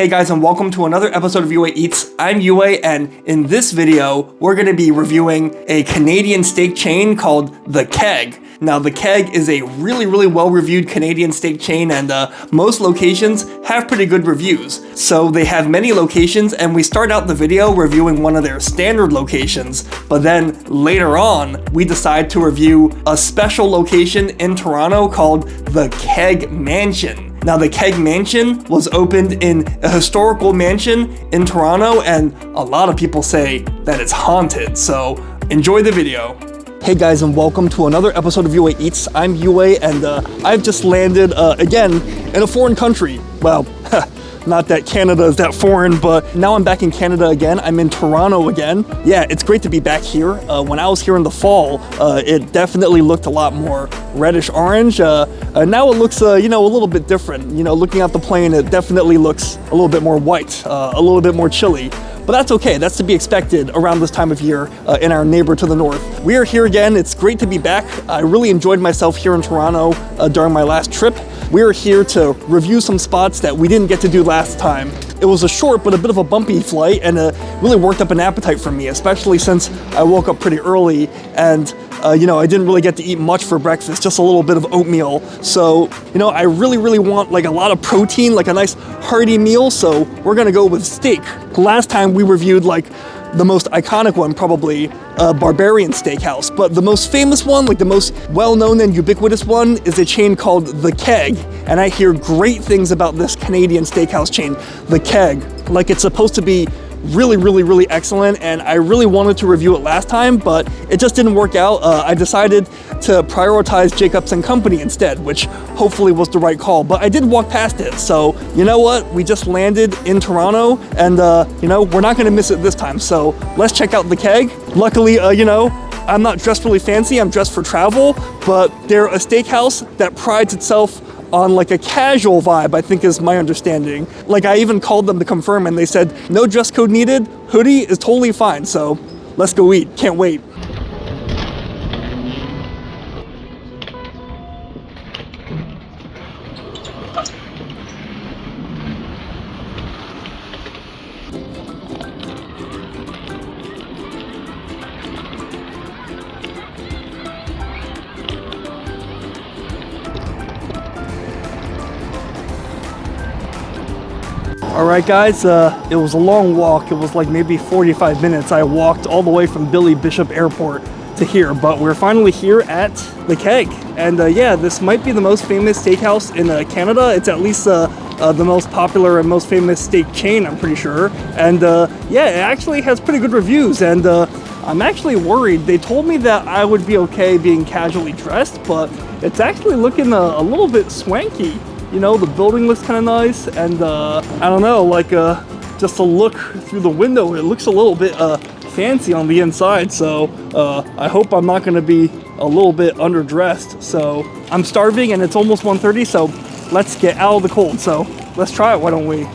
Hey guys, and welcome to another episode of UA Eats. I'm UA, and in this video, we're going to be reviewing a Canadian steak chain called The Keg. Now, The Keg is a really well-reviewed Canadian steak chain, and most locations have pretty good reviews. So they have many locations, and we start out the video reviewing one of their standard locations, but then later on, we decide to review a special location in Toronto called the Keg Mansion. Now, the Keg Mansion was opened in a historical mansion in Toronto, and a lot of people say that it's haunted, so enjoy the video. Hey guys, and welcome to another episode of UA Eats. I'm UA, and I've just landed, again, in a foreign country. Well, not that Canada is that foreign, but now I'm back in Canada again. I'm in Toronto again. Yeah, it's great to be back here. When I was here in the fall, it definitely looked a lot more reddish orange. Now it looks, a little bit different. Looking out the plane, it definitely looks a little bit more white, a little bit more chilly. But that's okay, that's to be expected around this time of year in our neighbor to the north. We are here again, it's great to be back. I really enjoyed myself here in Toronto during my last trip. We are here to review some spots that we didn't get to do last time. It was a short but a bit of a bumpy flight, and it really worked up an appetite for me, especially since I woke up pretty early and I didn't really get to eat much for breakfast, just a little bit of oatmeal. So, I really want like a lot of protein, like a nice hearty meal, so we're gonna go with steak. Last time we reviewed like the most iconic one, probably Barbarian Steakhouse, but the most famous one, like the most well-known and ubiquitous one, is a chain called The Keg, and I hear great things about this Canadian steakhouse chain, The Keg. Like, it's supposed to be really excellent, and I really wanted to review it last time, but it just didn't work out. I decided to prioritize Jacobs & Company instead, which hopefully was the right call, but I did walk past it, so you know what? We just landed in Toronto, and we're not gonna miss it this time, so let's check out The Keg. Luckily, I'm not dressed really fancy, I'm dressed for travel, but they're a steakhouse that prides itself on like a casual vibe, I think is my understanding. Like, I even called them to confirm, and they said, no dress code needed, hoodie is totally fine, so let's go eat, can't wait. Alright guys, it was a long walk. It was like maybe 45 minutes. I walked all the way from Billy Bishop Airport to here, but we're finally here at The Keg. And yeah, this might be the most famous steakhouse in Canada. It's at least the most popular and most famous steak chain, I'm pretty sure. And yeah, it actually has pretty good reviews, and I'm actually worried. They told me that I would be okay being casually dressed, but it's actually looking a little bit swanky. The building looks kind of nice, and I don't know, like just to look through the window, it looks a little bit fancy on the inside, so I hope I'm not going to be a little bit underdressed. So I'm starving, and it's almost 1:30, so let's get out of the cold. So let's try it, why don't we?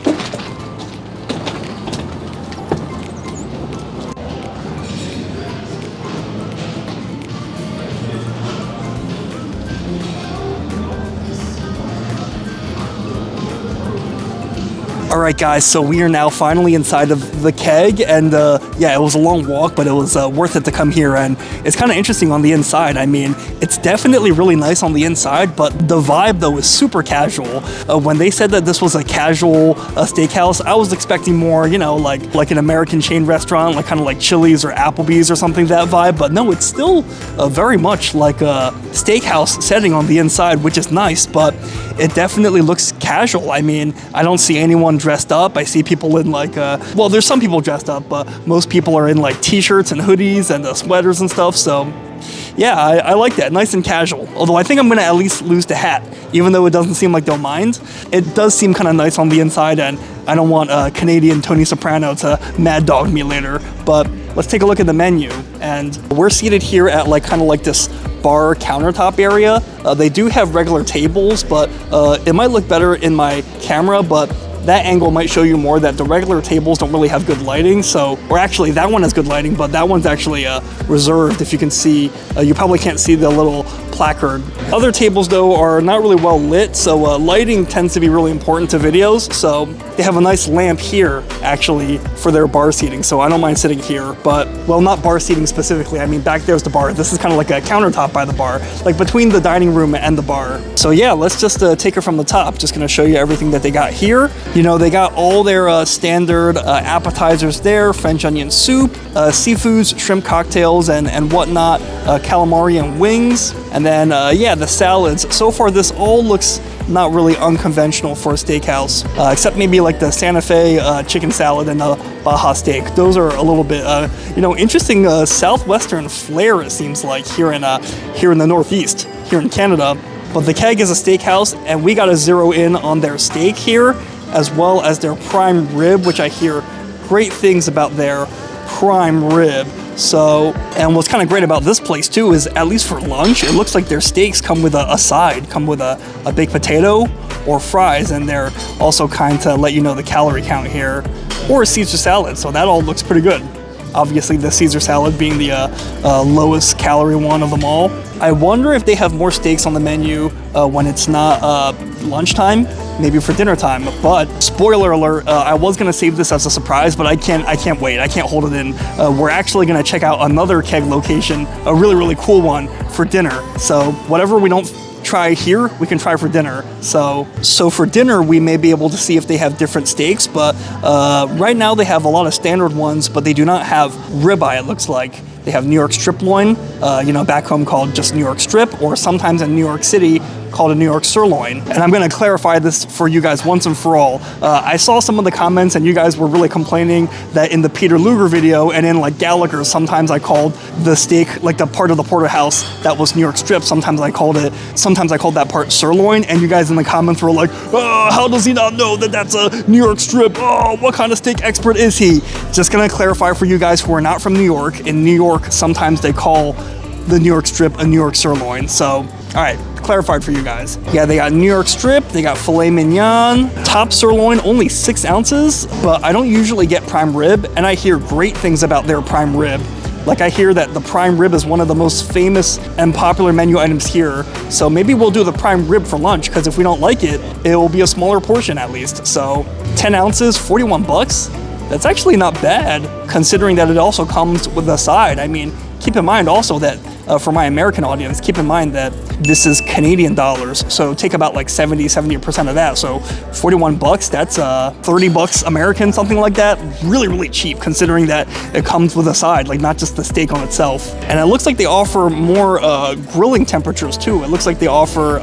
Alright guys, so we are now finally inside of The Keg, and yeah, it was a long walk, but it was worth it to come here, and it's kind of interesting on the inside. I mean, it's definitely really nice on the inside, but the vibe though is super casual. When they said that this was a casual steakhouse, I was expecting more, like an American chain restaurant, like kind of like Chili's or Applebee's or something, that vibe, but no, it's still very much like a steakhouse setting on the inside, which is nice, but it definitely looks casual. I mean, I don't see anyone dressed up. I see people in like, well, there's some people dressed up, but most people are in like t-shirts and hoodies and sweaters and stuff, so yeah, I like that, nice and casual. Although I think I'm gonna at least lose the hat, even though it doesn't seem like they'll mind. It does seem kind of nice on the inside, and I don't want Canadian Tony Soprano to mad dog me later, but let's take a look at the menu. And we're seated here at like kind of like this bar countertop area. They do have regular tables, but it might look better in my camera, but that angle might show you more that the regular tables don't really have good lighting. So, or actually that one has good lighting, but that one's actually reserved. If you can see, you probably can't see the little placard. Other tables though are not really well lit, so lighting tends to be really important to videos. So they have a nice lamp here actually for their bar seating, so I don't mind sitting here. But, well, not bar seating specifically, I mean back there's the bar. This is kind of like a countertop by the bar, like between the dining room and the bar. So yeah, let's just take it from the top. Just gonna show you everything that they got here. You know, they got all their standard appetizers there, French onion soup, seafoods, shrimp cocktails and whatnot, calamari and wings, and then yeah, the salads. So far this all looks not really unconventional for a steakhouse, except maybe like the Santa Fe chicken salad and the Baja steak. Those are a little bit, you know, interesting southwestern flair, it seems like, here in the Northeast, here in Canada. But the Keg is a steakhouse, and we got to zero in on their steak here, as well as their prime rib, which I hear great things about their prime rib. So, and what's kind of great about this place too is, at least for lunch, it looks like their steaks come with a side, come with a baked potato or fries, and they're also kind to let you know the calorie count here, or a Caesar salad, so that all looks pretty good. Obviously the Caesar salad being the lowest calorie one of them all. I wonder if they have more steaks on the menu when it's not lunchtime, maybe for dinner time. But spoiler alert, I was gonna save this as a surprise, but I can't wait. I can't hold it in. We're actually gonna check out another Keg location, a really cool one, for dinner. So whatever we don't try here, we can try for dinner. So for dinner, we may be able to see if they have different steaks, but right now they have a lot of standard ones, but they do not have ribeye, it looks like. They have New York strip loin, you know, back home called just New York strip, or sometimes in New York City called a New York sirloin. And I'm gonna clarify this for you guys once and for all. I saw some of the comments and you guys were really complaining that in the Peter Luger video and in like Gallagher, sometimes I called the steak, like the part of the porterhouse that was New York strip, sometimes I called that part sirloin, and you guys in the comments were like, oh, how does he not know that that's a New York strip? Oh, what kind of steak expert is he? Just gonna clarify for you guys who are not from New York. In New York, sometimes they call the New York strip a New York sirloin. So, all right, clarified for you guys. Yeah, they got New York strip, they got filet mignon, top sirloin, only 6 ounces, but I don't usually get prime rib, and I hear great things about their prime rib. Like, I hear that the prime rib is one of the most famous and popular menu items here. So maybe we'll do the prime rib for lunch, because if we don't like it, it will be a smaller portion at least. So 10 ounces, 41 bucks. That's actually not bad, considering that it also comes with a side. I mean, keep in mind also that for my American audience, keep in mind that this is Canadian dollars. So take about like 70% of that. So 41 bucks, that's 30 bucks American, something like that. Really cheap, considering that it comes with a side, like not just the steak on itself. And it looks like they offer more grilling temperatures too. It looks like they offer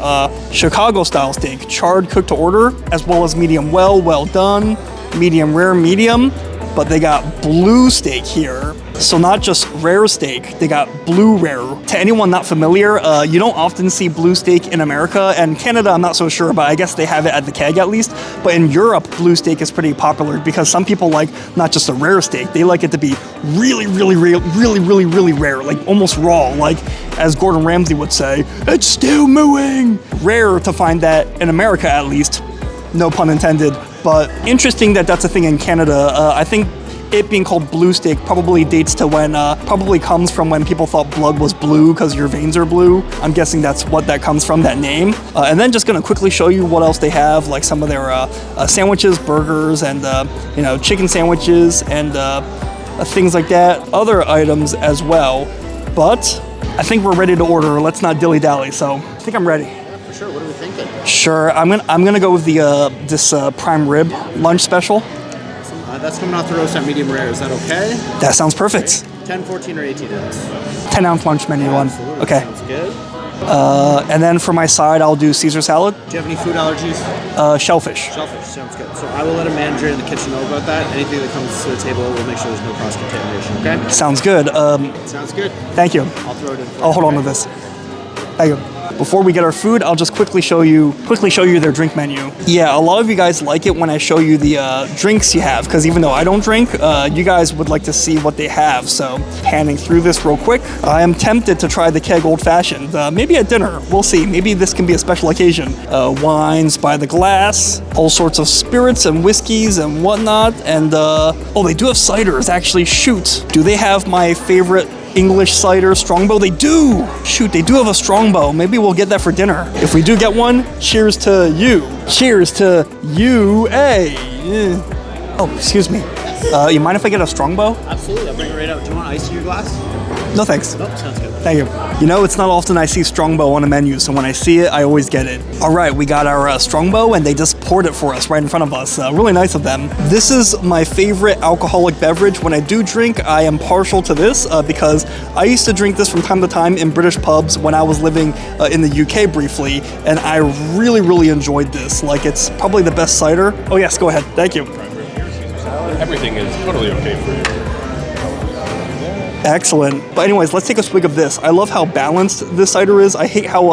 Chicago style steak, charred, cooked to order, as well as medium well done, medium rare, medium, but they got blue steak here. So not just rare steak, they got blue rare. To anyone not familiar, you don't often see blue steak in America, and Canada I'm not so sure, but I guess they have it at the Keg at least. But in Europe, blue steak is pretty popular because some people like not just a rare steak, they like it to be really rare, like almost raw, like as Gordon Ramsay would say, it's still mooing. Rare to find that in America at least, no pun intended. But interesting that that's a thing in Canada. I think it being called blue steak probably dates to when, probably comes from when people thought blood was blue because your veins are blue. I'm guessing that's what that comes from, that name. And then just gonna quickly show you what else they have, like some of their sandwiches, burgers, and you know, chicken sandwiches, and things like that. Other items as well. But I think we're ready to order. Let's not dilly-dally. So I think I'm ready. For sure. What are we thinking? Sure. I'm gonna go with the this prime rib lunch special. That's coming off the roast at medium rare. Is that okay? That sounds perfect. 10, 14, or 18 ounce? 10 ounce lunch menu one. Absolutely. Okay. Sounds good. And then for my side, I'll do Caesar salad. Do you have any food allergies? Shellfish. Shellfish, sounds good. So I will let a manager in the kitchen know about that. Anything that comes to the table, we'll make sure there's no cross-contamination, okay? Sounds good. Sounds good. Thank you. I'll throw it in. I'll hold on to this. Thank you. Before we get our food, I'll just quickly show you their drink menu. Yeah, a lot of you guys like it when I show you the drinks you have, because even though I don't drink, you guys would like to see what they have. So panning through this real quick, I am tempted to try the Keg Old Fashioned. Maybe at dinner, we'll see. Maybe this can be a special occasion. Wines by the glass, all sorts of spirits and whiskeys and whatnot. And oh, they do have ciders, actually. Shoot. Do they have my favorite English cider, Strongbow? They do! Shoot, they do have a Strongbow. Maybe we'll get that for dinner. If we do get one, cheers to you. Cheers to UA. Oh, excuse me. You mind if I get a Strongbow? Absolutely, I'll bring it right out. Do you want ice in your glass? No thanks. Nope, sounds good. Thank you. You know, it's not often I see Strongbow on a menu, so when I see it, I always get it. All right, we got our Strongbow, and they just poured it for us right in front of us. Really nice of them. This is my favorite alcoholic beverage. When I do drink, I am partial to this because I used to drink this from time to time in British pubs when I was living in the UK briefly, and I really, really enjoyed this. Like, it's probably the best cider. Oh yes, go ahead. Thank you. Everything is totally okay for you. Excellent. But anyways, let's take a swig of this. I love how balanced this cider is. I hate how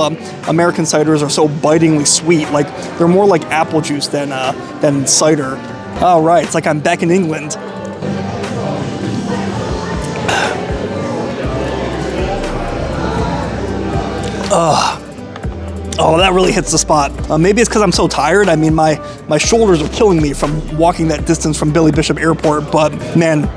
American ciders are so bitingly sweet. Like, they're more like apple juice than cider. All right, it's like I'm back in England. Oh, that really hits the spot. Maybe it's because I'm so tired. I mean, my shoulders are killing me from walking that distance from Billy Bishop Airport, but man,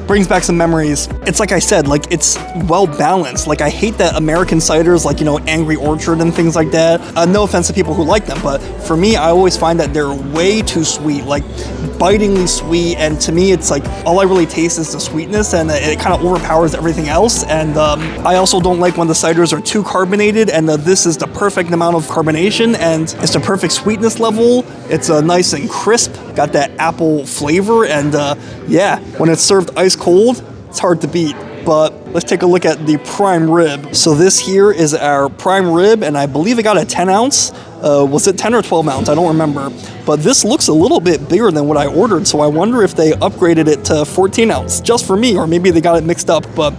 brings back some memories. It's like I said, like, it's well balanced. Like, I hate that American ciders, like, you know, Angry Orchard and things like that. No offense to people who like them, but for me, I always find that they're way too sweet, like bitingly sweet. And to me, it's like all I really taste is the sweetness, and it kind of overpowers everything else. And I also don't like when the ciders are too carbonated, and this is the perfect amount of carbonation, and it's the perfect sweetness level. It's nice and crisp, got that apple flavor, and yeah, when it's served ice cold, it's hard to beat. But let's take a look at the prime rib. So this here is our prime rib, and I believe it got a 10 ounce. Was it 10 or 12 ounce? I don't remember. But this looks a little bit bigger than what I ordered, so I wonder if they upgraded it to 14 ounce just for me, or maybe they got it mixed up. But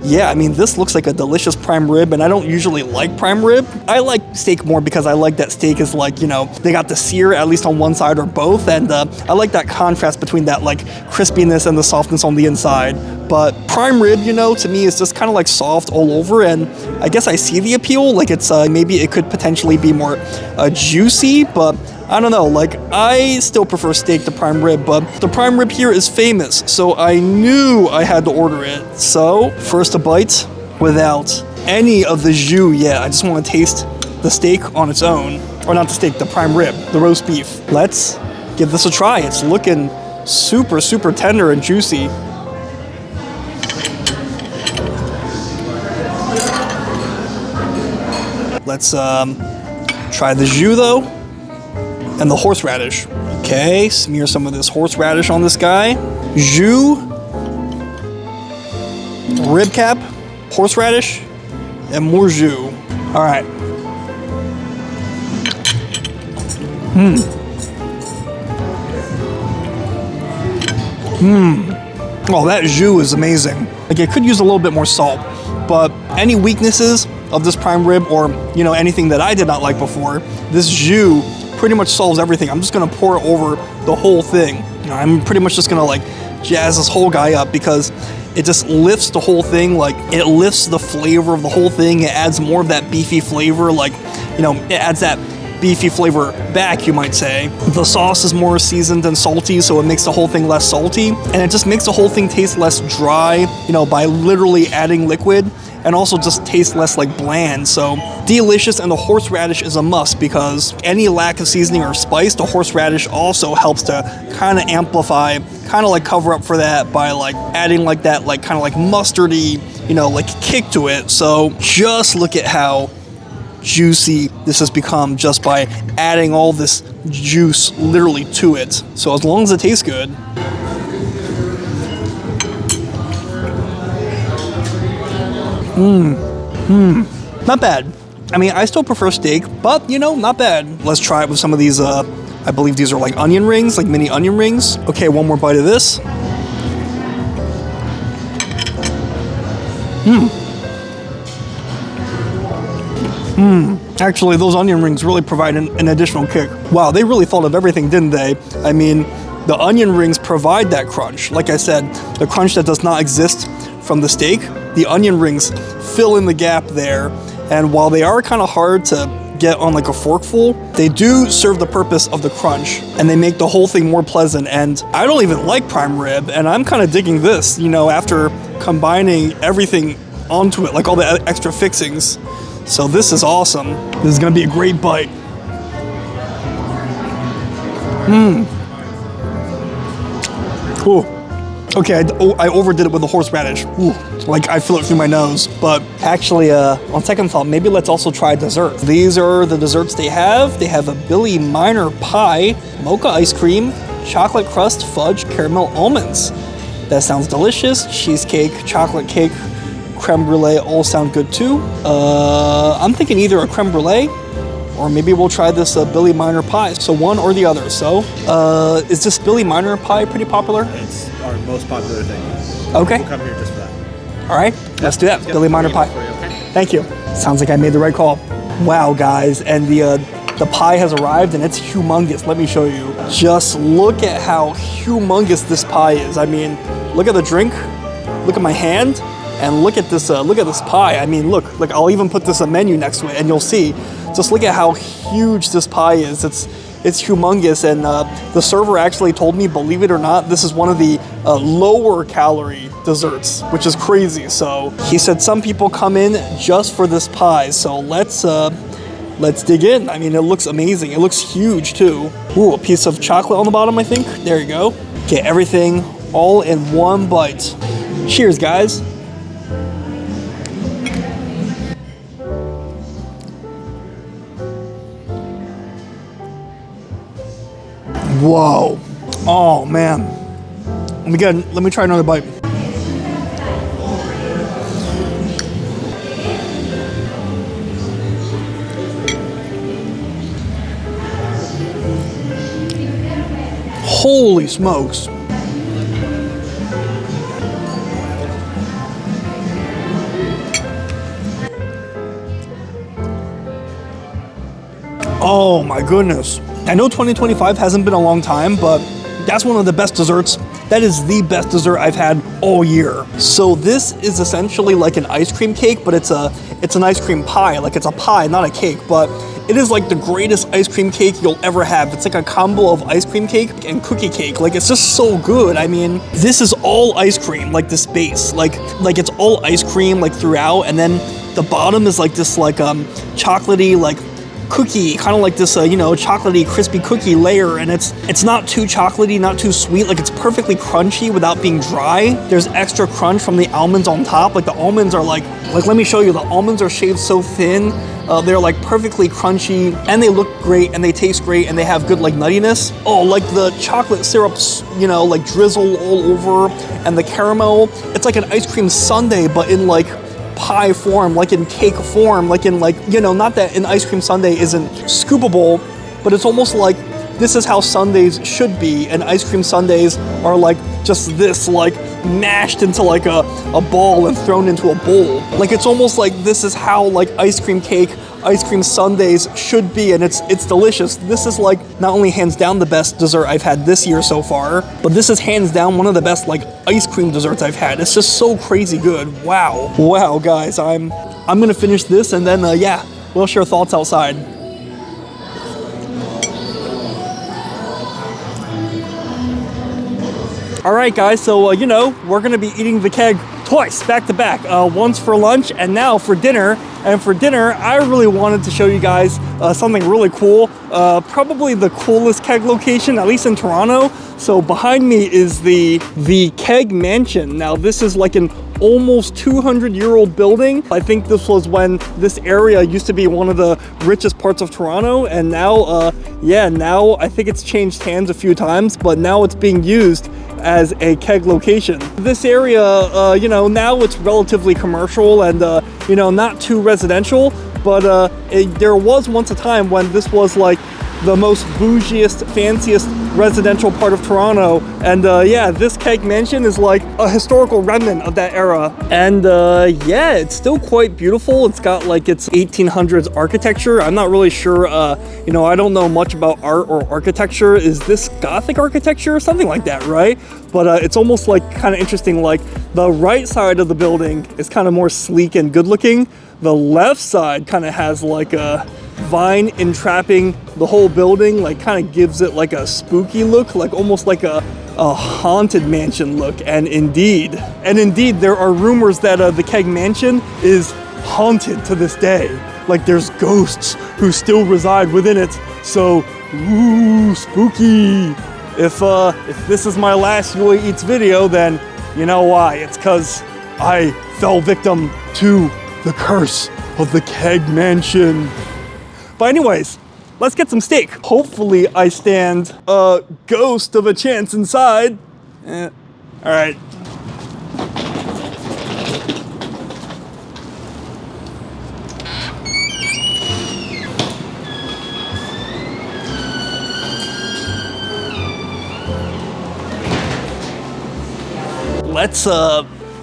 yeah, I mean, this looks like a delicious prime rib, and I don't usually like prime rib. I like steak more because I like that steak is like, you know, they got the sear at least on one side or both, and I like that contrast between that like crispiness and the softness on the inside. But prime rib, you know, to me is just kind of like soft all over, and I guess I see the appeal. Like, it's maybe it could potentially be more juicy, but I don't know, like, I still prefer steak to prime rib, but the prime rib here is famous, so I knew I had to order it. So, first a bite without any of the jus yet. I just want to taste the steak on its own. Or not the steak, the prime rib, the roast beef. Let's give this a try. It's looking super, super tender and juicy. Let's try the jus though. And the horseradish. Okay, smear some of this horseradish on this guy. Jus, rib cap, horseradish, and more jus. All right. Oh, that jus is amazing. Like, it could use a little bit more salt, but any weaknesses of this prime rib, or, you know, anything that I did not like before, this jus pretty much solves everything. I'm just gonna pour it over the whole thing. You know, I'm pretty much just gonna like jazz this whole guy up because it just lifts the whole thing. Like, it lifts the flavor of the whole thing. It adds more of that beefy flavor. Like, you know, it adds that beefy flavor back, you might say. The sauce is more seasoned and salty, so it makes the whole thing less salty, and it just makes the whole thing taste less dry, you know, by literally adding liquid, and also just taste less like bland. So delicious, and the horseradish is a must because any lack of seasoning or spice, the horseradish also helps to kind of amplify, kind of like cover up for that by like adding like that like kind of like mustardy, you know, like kick to it. So just look at how juicy this has become just by adding all this juice literally to it. So as long as it tastes good. Not bad. I mean, I still prefer steak, but, you know, not bad. Let's try it with some of these, I believe these are like onion rings, like mini onion rings. Okay, one more bite of this. Actually, those onion rings really provide an additional kick. Wow, they really thought of everything, didn't they? I mean, the onion rings provide that crunch. Like I said, the crunch that does not exist from the steak, the onion rings fill in the gap there. And while they are kind of hard to get on like a forkful, they do serve the purpose of the crunch, and they make the whole thing more pleasant. And I don't even like prime rib, and I'm kind of digging this, you know, after combining everything onto it, like all the extra fixings. So this is awesome. This is gonna be a great bite. Ooh. Okay, I overdid it with the horseradish. Ooh, like I feel it through my nose. But actually, on second thought, maybe let's also try dessert. These are the desserts they have. They have a Billy Miner pie, mocha ice cream, chocolate crust, fudge, caramel almonds. That sounds delicious. Cheesecake, chocolate cake, creme brulee all sound good too. I'm thinking either a creme brulee or maybe we'll try this Billy Miner pie. So one or the other. So is this Billy Miner pie pretty popular? It's our most popular thing. Okay. We'll come here just for that. All right, let's do that. Billy Miner pie. Thank you. Sounds like I made the right call. Wow, guys, and the pie has arrived and it's humongous. Let me show you. Just look at how humongous this pie is. I mean, look at the drink, look at my hand, and look at this pie. I mean, look, I'll even put this a menu next to it and you'll see. Just look at how huge this pie is. It's humongous, and the server actually told me, believe it or not, this is one of the lower calorie desserts, which is crazy. So he said some people come in just for this pie. So let's dig in. I mean, it looks amazing. It looks huge too. Ooh, a piece of chocolate on the bottom, I think. There you go. Get everything all in one bite. Cheers, guys. Whoa. Oh man. Let me try another bite. Holy smokes. Oh my goodness. I know 2025 hasn't been a long time, but that's one of the best desserts. That is the best dessert I've had all year. So this is essentially like an ice cream cake, but it's an ice cream pie. Like it's a pie, not a cake, but it is like the greatest ice cream cake you'll ever have. It's like a combo of ice cream cake and cookie cake. Like it's just so good. I mean, this is all ice cream, like this base. Like it's all ice cream like throughout, and then the bottom is like this like chocolatey like cookie, kind of like this chocolatey crispy cookie layer, and it's not too chocolatey, not too sweet. Like it's perfectly crunchy without being dry. There's extra crunch from the almonds on top. Like the almonds are like let me show you. The almonds are shaved so thin. They're like perfectly crunchy, and they look great, and they taste great, and they have good like nuttiness. Oh, like the chocolate syrups, like drizzle all over, and the caramel. It's like an ice cream sundae, but in like pie form, like in cake form, like in not that an ice cream sundae isn't scoopable, but it's almost like this is how sundaes should be, and ice cream sundaes are like just this, like mashed into like a ball and thrown into a bowl. Like it's almost like this is how like ice cream cake, ice cream sundaes should be, and it's delicious. This is like not only hands down the best dessert I've had this year so far, but this is hands down one of the best like ice cream desserts I've had. It's just so crazy good. Wow, guys, I'm gonna finish this, and then yeah, we'll share thoughts outside. All right, guys, so we're gonna be eating the keg twice back to back, once for lunch and now for dinner. And for dinner, I really wanted to show you guys something really cool, probably the coolest keg location, at least in Toronto. So behind me is the Keg Mansion. Now this is like an almost 200-year-old building. I think this was when this area used to be one of the richest parts of Toronto, and now now I think it's changed hands a few times, but now it's being used as a keg location. This area, now it's relatively commercial and not too residential, but there was once a time when this was like the most bougiest, fanciest residential part of Toronto. And yeah, this Keg Mansion is like a historical remnant of that era. And yeah, it's still quite beautiful. It's got like its 1800s architecture. I'm not really sure, I don't know much about art or architecture. Is this Gothic architecture or something like that, right? But it's almost like kind of interesting, like the right side of the building is kind of more sleek and good looking. The left side kind of has like vine entrapping the whole building, like kind of gives it like a spooky look, like almost like a haunted mansion look. And indeed, there are rumors that the Keg Mansion is haunted to this day. Like there's ghosts who still reside within it. So, ooh, spooky. If this is my last UA Eats video, then you know why. It's because I fell victim to the curse of the Keg Mansion. But anyways, let's get some steak. Hopefully I stand a ghost of a chance inside. All right. Let's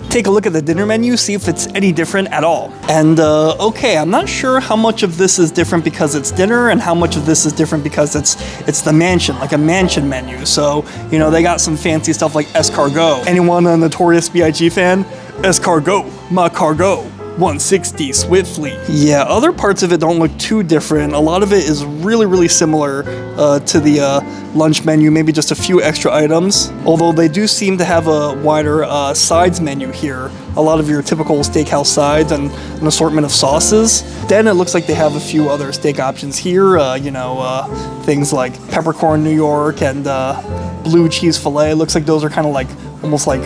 take a look at the dinner menu, see if it's any different at all. And okay, I'm not sure how much of this is different because it's dinner and how much of this is different because it's the mansion, like a mansion menu. So, you know, they got some fancy stuff like escargot. Anyone a Notorious B.I.G. fan? Escargot, my cargo. 160 swiftly. Yeah, other parts of it don't look too different. A lot of it is really, really similar to the lunch menu, maybe just a few extra items. Although they do seem to have a wider sides menu here. A lot of your typical steakhouse sides and an assortment of sauces. Then it looks like they have a few other steak options here. You know, things like peppercorn New York and blue cheese filet. Looks like those are kind of like, almost like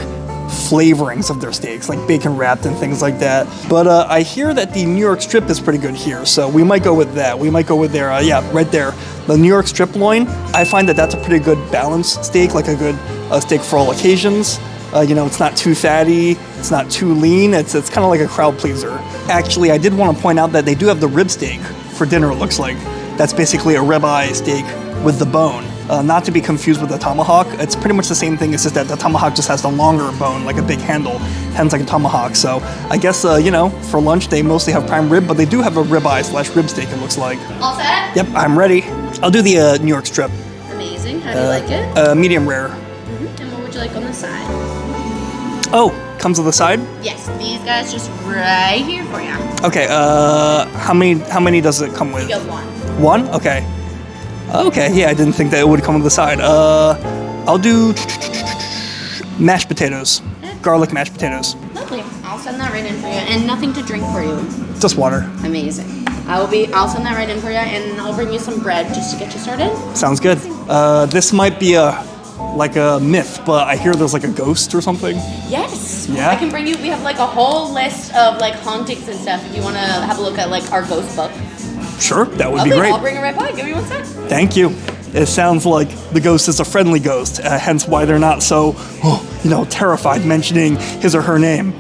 flavorings of their steaks, like bacon wrapped and things like that. But I hear that the New York strip is pretty good here, so we might go with that. We might go with their, yeah, right there. The New York strip loin, I find that that's a pretty good balanced steak, like a good steak for all occasions. You know, it's not too fatty, it's not too lean, it's kind of like a crowd pleaser. Actually, I did want to point out that they do have the rib steak for dinner, it looks like. That's basically a ribeye steak with the bone. Not to be confused with the tomahawk. It's pretty much the same thing, it's just that the tomahawk just has the longer bone, like a big handle, hence like a tomahawk. So I guess, you know, for lunch they mostly have prime rib, but they do have a ribeye / rib steak, it looks like. All set? Yep, I'm ready. I'll do the New York strip. Amazing. How do you like it? Medium rare. And what would you like on the side? Oh, comes with the side? Yes, these guys just right here for you. Okay, how many does it come with? You get one. One? Okay. Okay, yeah, I didn't think that it would come with the side. I'll do mashed potatoes. Garlic mashed potatoes. Lovely. I'll send that right in for you. And nothing to drink for you. Just water. Amazing. I'll send that right in for you, and I'll bring you some bread just to get you started. Sounds good. This might be like a myth, but I hear there's like a ghost or something. Yes. Yeah? I can bring you, we have like a whole list of like hauntings and stuff if you want to have a look at like our ghost book. Sure, that would be Lovely. great. I'll bring it right by. Give me 1 sec. Thank you. It sounds like the ghost is a friendly ghost, hence why they're not so, you know, terrified mentioning his or her name.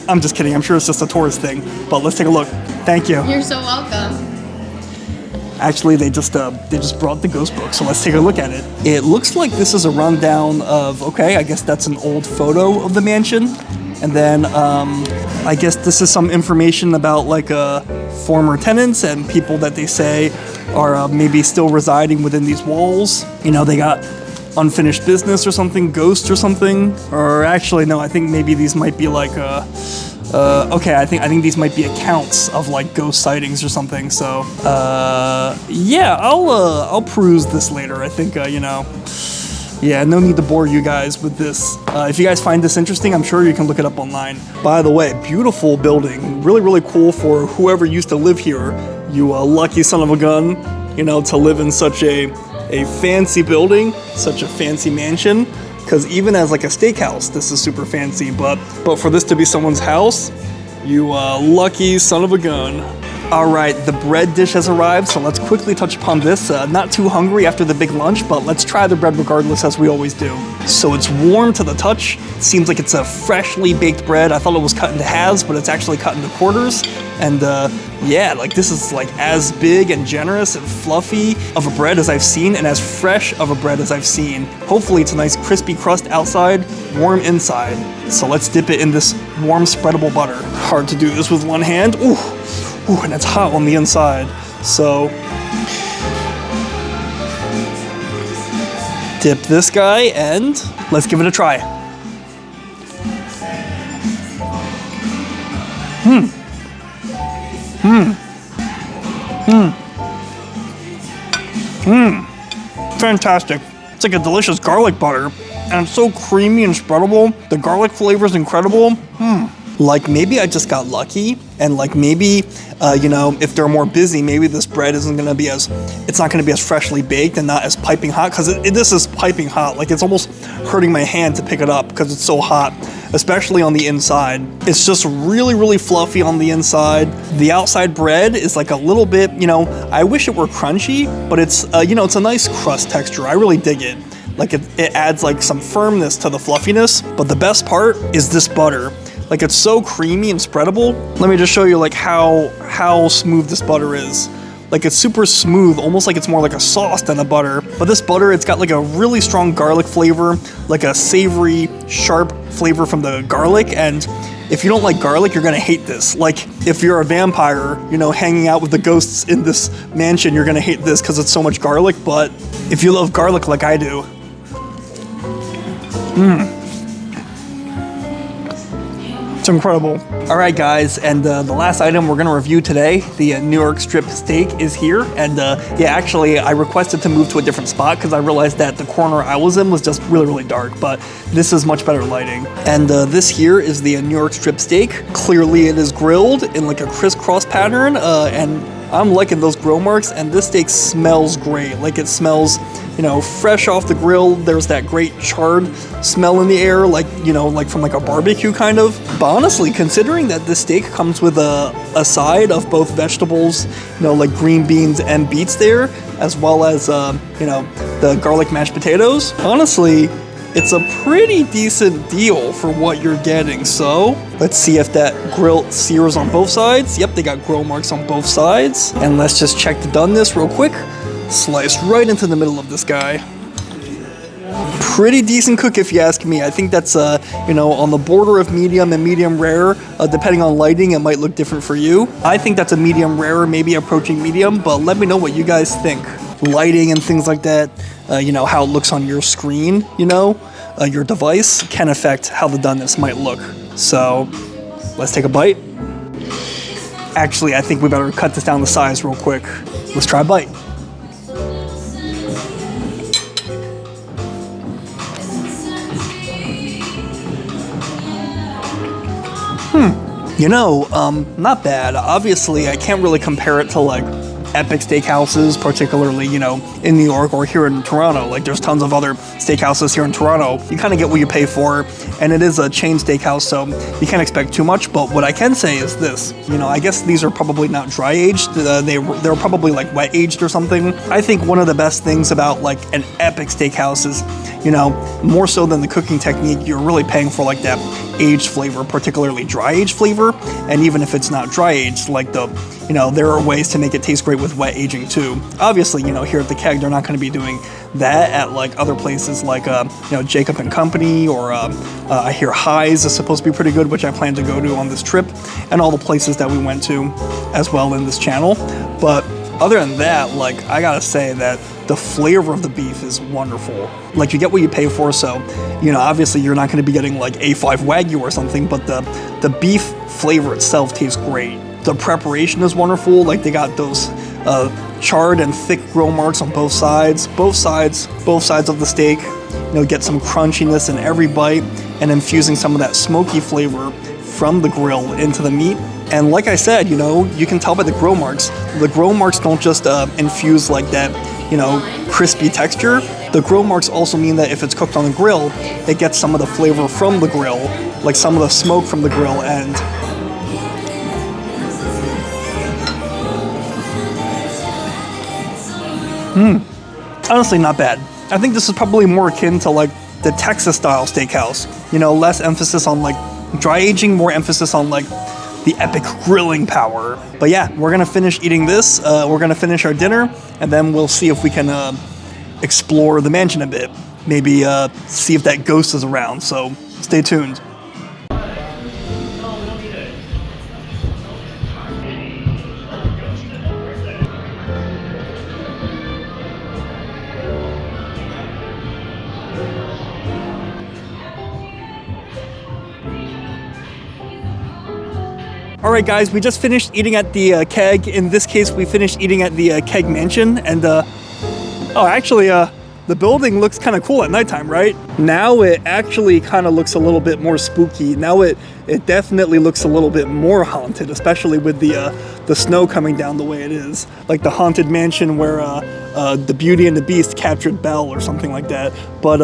I'm just kidding. I'm sure it's just a tourist thing, but let's take a look. Thank you. You're so welcome. Actually, they just brought the ghost book, so let's take a look at it. It looks like this is a rundown of, okay, I guess that's an old photo of the mansion. And then I guess this is some information about like former tenants and people that they say are maybe still residing within these walls. You know, they got unfinished business or something, ghosts or something. Or actually, no, I think maybe these might be like, okay, I think these might be accounts of like ghost sightings or something. So, yeah, I'll peruse this later. I think, you know. Yeah, no need to bore you guys with this. If you guys find this interesting, I'm sure you can look it up online. By the way, beautiful building. Really, really cool for whoever used to live here. You lucky son of a gun, you know, to live in such a fancy building, such a fancy mansion. Because even as like a steakhouse, this is super fancy. But for this to be someone's house, you lucky son of a gun. All right, the bread dish has arrived, so let's quickly touch upon this. Not too hungry after the big lunch, but let's try the bread regardless, as we always do. So it's warm to the touch. It seems like it's a freshly baked bread. I thought it was cut into halves, but it's actually cut into quarters. And yeah, like this is like as big and generous and fluffy of a bread as I've seen, and as fresh of a bread as I've seen. Hopefully it's a nice crispy crust outside, warm inside. So let's dip it in this warm spreadable butter. Hard to do this with one hand. Ooh. Ooh, and it's hot on the inside. So, dip this guy and let's give it a try. Fantastic. It's like a delicious garlic butter, and it's so creamy and spreadable. The garlic flavor is incredible. Like maybe I just got lucky, and like maybe, you know, if they're more busy, maybe this bread isn't gonna be as, it's not gonna be as freshly baked and not as piping hot, because this is piping hot. Like it's almost hurting my hand to pick it up because it's so hot, especially on the inside. It's just really, really fluffy on the inside. The outside bread is like a little bit, you know, I wish it were crunchy, but it's, you know, it's a nice crust texture. I really dig it. Like it adds like some firmness to the fluffiness, but the best part is this butter. Like it's so creamy and spreadable. Let me just show you like how smooth this butter is. Like it's super smooth, almost like it's more like a sauce than a butter. But this butter, it's got like a really strong garlic flavor, like a savory, sharp flavor from the garlic. And if you don't like garlic, you're gonna hate this. Like if you're a vampire, you know, hanging out with the ghosts in this mansion, you're gonna hate this because it's so much garlic. But if you love garlic like I do, it's incredible. All right, guys, and the last item we're gonna review today, the New York strip steak, is here. And yeah, actually, I requested to move to a different spot because I realized that the corner I was in was just really, really dark, but this is much better lighting. And this here is the New York strip steak. Clearly, it is grilled in like a crisscross pattern, and I'm liking those grill marks, and this steak smells great. Like it smells, you know, fresh off the grill. There's that great charred smell in the air, like, you know, like from like a barbecue kind of. But honestly, considering that this steak comes with a side of both vegetables, you know, like green beans and beets there, as well as, you know, the garlic mashed potatoes, honestly, it's a pretty decent deal for what you're getting. So let's see if that grill sears on both sides. Yep, they got grill marks on both sides. And let's just check the doneness real quick. Sliced right into the middle of this guy. Pretty decent cook if you ask me. I think that's, you know, on the border of medium and medium rare. Depending on lighting, it might look different for you. I think that's a medium rare, maybe approaching medium, but let me know what you guys think. Lighting and things like that, you know, how it looks on your screen, you know, your device can affect how the doneness might look. So let's take a bite. Actually, I think we better cut this down to size real quick. Let's try a bite. You know, not bad. Obviously, I can't really compare it to like epic steakhouses, particularly, you know, in New York or here in Toronto. Like there's tons of other steakhouses here in Toronto. You kind of get what you pay for, and it is a chain steakhouse, so you can't expect too much. But what I can say is this, you know, I guess these are probably not dry aged. They're probably like wet aged or something. I think one of the best things about like an epic steakhouse is, you know, more so than the cooking technique, you're really paying for like that aged flavor, particularly dry aged flavor. And even if it's not dry aged, like you know, there are ways to make it taste great with wet aging too. Obviously, you know, here at the Keg, they're not going to be doing that at like other places like, you know, Jacob and Company, or I hear Highs is supposed to be pretty good, which I plan to go to on this trip, and all the places that we went to as well in this channel. But other than that, like, I gotta say that the flavor of the beef is wonderful. Like, you get what you pay for, so, you know, obviously you're not gonna be getting like A5 Wagyu or something, but the beef flavor itself tastes great. The preparation is wonderful. Like, they got those charred and thick grill marks on both sides of the steak. You know, get some crunchiness in every bite, and infusing some of that smoky flavor from the grill into the meat. And like I said, you know, you can tell by the grill marks. The grill marks don't just infuse like that, you know, crispy texture. The grill marks also mean that if it's cooked on the grill, it gets some of the flavor from the grill, like some of the smoke from the grill, and honestly, not bad. I think this is probably more akin to like the Texas style steakhouse. You know, less emphasis on like dry aging, more emphasis on like the epic grilling power. But yeah, we're gonna finish eating this. We're gonna finish our dinner, and then we'll see if we can explore the mansion a bit. Maybe see if that ghost is around. So stay tuned. All right, guys, we just finished eating at the Keg. In this case, we finished eating at the Keg Mansion, and Oh, actually, the building looks kind of cool at nighttime, right? Now it actually kind of looks a little bit more spooky. Now it definitely looks a little bit more haunted, especially with the snow coming down the way it is. Like the haunted mansion where the Beauty and the Beast captured Belle or something like that. But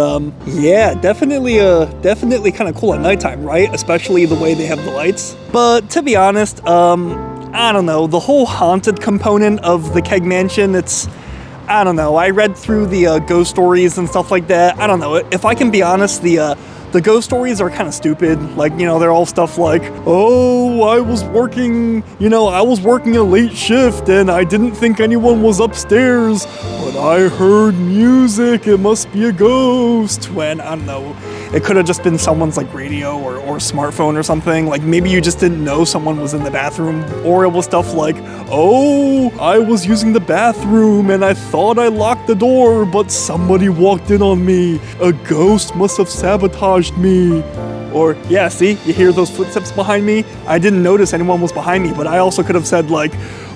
yeah, definitely kind of cool at nighttime, right? Especially the way they have the lights. But to be honest, I don't know, the whole haunted component of the Keg Mansion, I don't know. I read through the ghost stories and stuff like that. I don't know. If I can be honest, the ghost stories are kind of stupid. Like, you know, they're all stuff like, oh, I was working a late shift and I didn't think anyone was upstairs, but I heard music. It must be a ghost. When, I don't know, it could have just been someone's like radio or smartphone or something. Like maybe you just didn't know someone was in the bathroom, or it was stuff like, oh, I was using the bathroom and I thought I locked the door, but somebody walked in on me. A ghost must have sabotaged me. Or, yeah, see, you hear those footsteps behind me? I didn't notice anyone was behind me, but I also could have said like,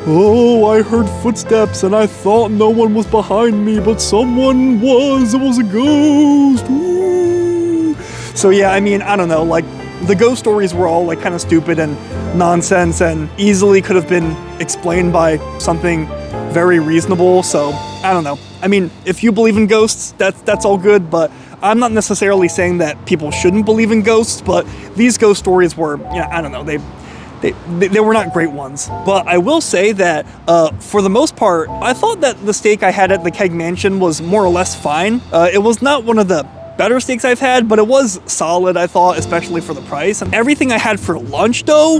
oh, I heard footsteps and I thought no one was behind me, but someone was. It was a ghost. Ooh. So yeah, I mean, I don't know, like the ghost stories were all like kind of stupid and nonsense and easily could have been explained by something very reasonable. So I don't know. I mean, if you believe in ghosts, that's all good, but I'm not necessarily saying that people shouldn't believe in ghosts, but these ghost stories were, you know, I don't know, they were not great ones. But I will say that for the most part, I thought that the steak I had at the Keg Mansion was more or less fine. It was not one of the better steaks I've had, but it was solid, I thought, especially for the price. And everything I had for lunch, though,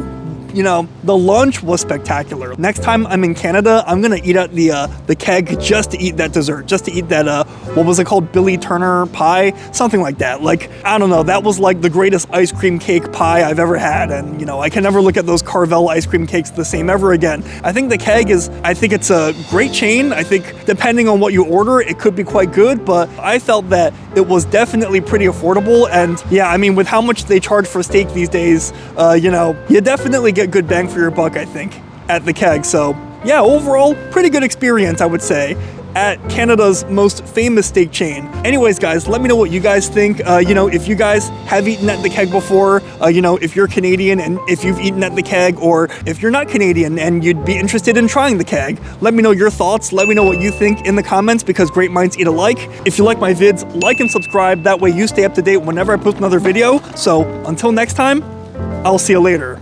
you know, the lunch was spectacular. Next time I'm in Canada, I'm gonna eat at the Keg just to eat that dessert, just to eat that, what was it called? Billy Turner pie? Something like that. Like, I don't know, that was like the greatest ice cream cake pie I've ever had. And, you know, I can never look at those Carvel ice cream cakes the same ever again. I think the Keg I think it's a great chain. I think depending on what you order, it could be quite good, but I felt that it was definitely pretty affordable. And yeah, I mean, with how much they charge for steak these days, you know, you definitely get good bang for your buck, I think, at the Keg. So yeah, overall, pretty good experience, I would say, at Canada's most famous steak chain. Anyways, guys, let me know what you guys think. You know, if you guys have eaten at the Keg before, you know, if you're Canadian and if you've eaten at the Keg, or if you're not Canadian and you'd be interested in trying the Keg, let me know your thoughts. Let me know what you think in the comments, because great minds eat alike. If you like my vids, like and subscribe. That way you stay up to date whenever I post another video. So until next time, I'll see you later.